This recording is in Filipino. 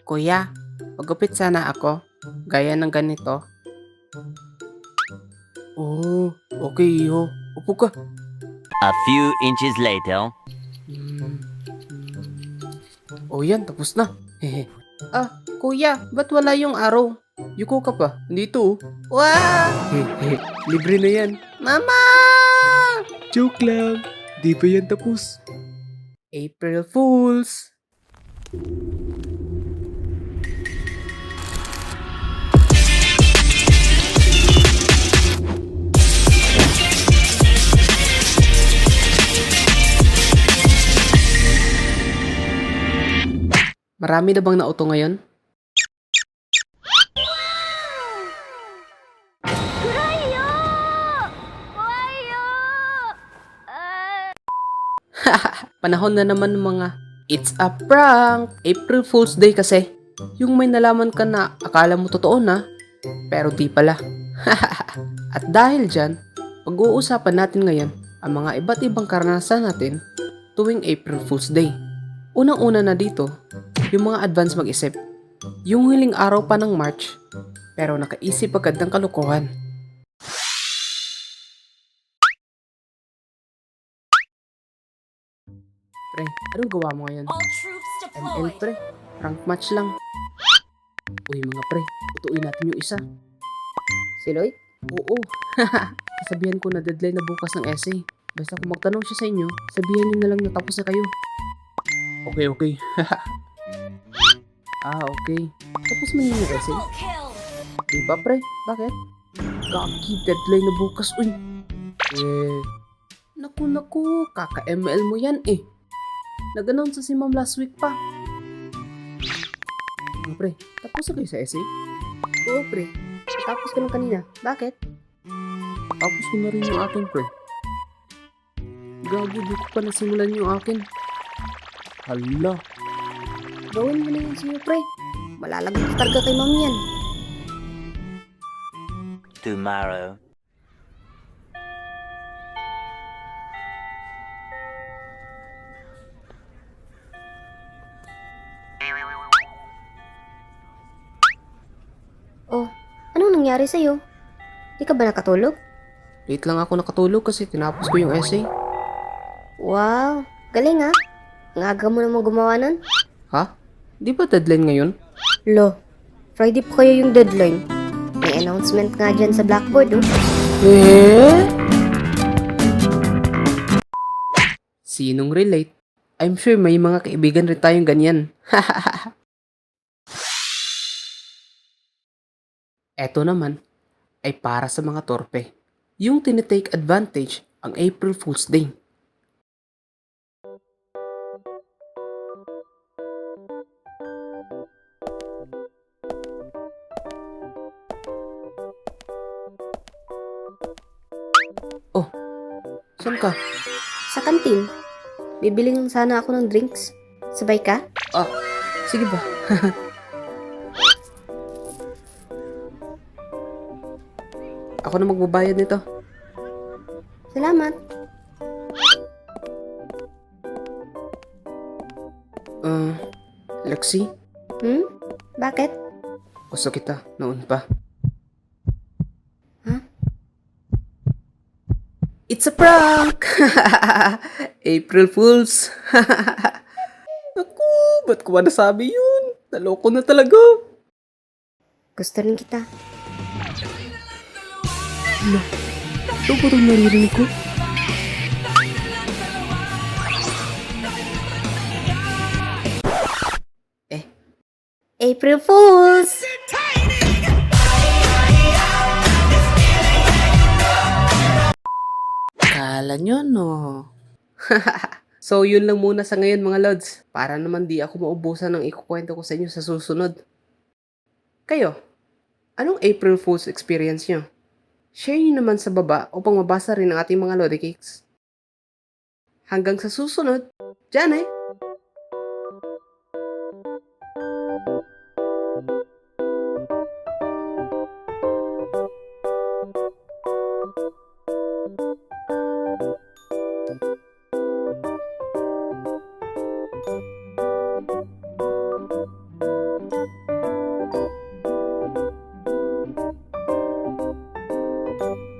Kuya, magupit sana ako. Gaya ng ganito. Oh, okay iho. Upo ka. A few inches later. Hmm. Oh yan, tapos na. Hehe. Kuya, ba't wala yung araw? Yuko ka pa, dito oh. Wow! Hehe, libre na yan. Mama! Joke lang, di pa yan tapos. April Fools! Marami na bang nauto ngayon? Panahon na naman ng mga It's a prank! April Fool's Day kasi. Yung may nalaman ka na akala mo totoo na, pero di pala. At dahil dyan, pag-uusapan natin ngayon ang mga iba't ibang karanasan natin tuwing April Fool's Day. Unang-una na dito, yung mga advance mag-isip. Yung huling araw pa ng March, pero nakaisip agad ng kalokohan. Pre, anong gawa mo ngayon? All troops ML deployed. pre, rank match lang. Uy mga pre, tutuin natin yung isa. Si Lloyd? Oo, sasabihan ko na deadline na bukas ng essay. Basta kung magtanong siya sa inyo, sabihan niyo na lang na tapos na kayo. Okay. Okay. Tapos mo yun yung essay? Triple kill. Diba pre? Bakit? Kaki, deadline na bukas. Uy! Naku, kaka-ML mo yan eh. Nag-announce si ma'am last week pa. Pre, tapos na kayo sa essay? Oo, pre. Tapos ko lang kanina. Bakit? Tapos ko na rin yung akin, pre. Gago, di ko pa nasimulan yung akin. Hala. Gawin mo na yun sa'yo, pre. Malalagot ka talaga kay mami yan. Tomorrow. Oh, anong nangyari sa'yo? Di ka ba nakatulog? Late lang ako nakatulog kasi tinapos ko yung essay. Wow, galing ha. Ang aga mo naman gumawa nun. Ha? Di ba deadline ngayon? Lo, Friday pa kayo yung deadline. May announcement nga dyan sa blackboard, oh. Sinong relate? I'm sure may mga kaibigan rin tayong ganyan. Eto naman ay para sa mga torpe. Yung tinitake advantage ang April Fool's Day. Oh, saan ka? Sa kantin. Bibili lang sana ako ng drinks. Sabay ka? Sige ba? Ako na magbabayad nito. Salamat. Lexi, Bakit? gusto kita noon pa. Huh? It's a prank! April Fools! Naku, ba't ko ba nasabi yun? Naloko na talaga. Gusto rin kita. Ito ba itong naririnig ko? April Fools! Kala nyo, no? So, yun lang muna sa ngayon mga lods. Para naman di ako maubusan ng ikukwento ko sa inyo sa susunod. Kayo, anong April Fool's experience nyo? Share nyo naman sa baba upang mabasa rin ang ating mga Lodi Cakes. Hanggang sa susunod, dyan eh!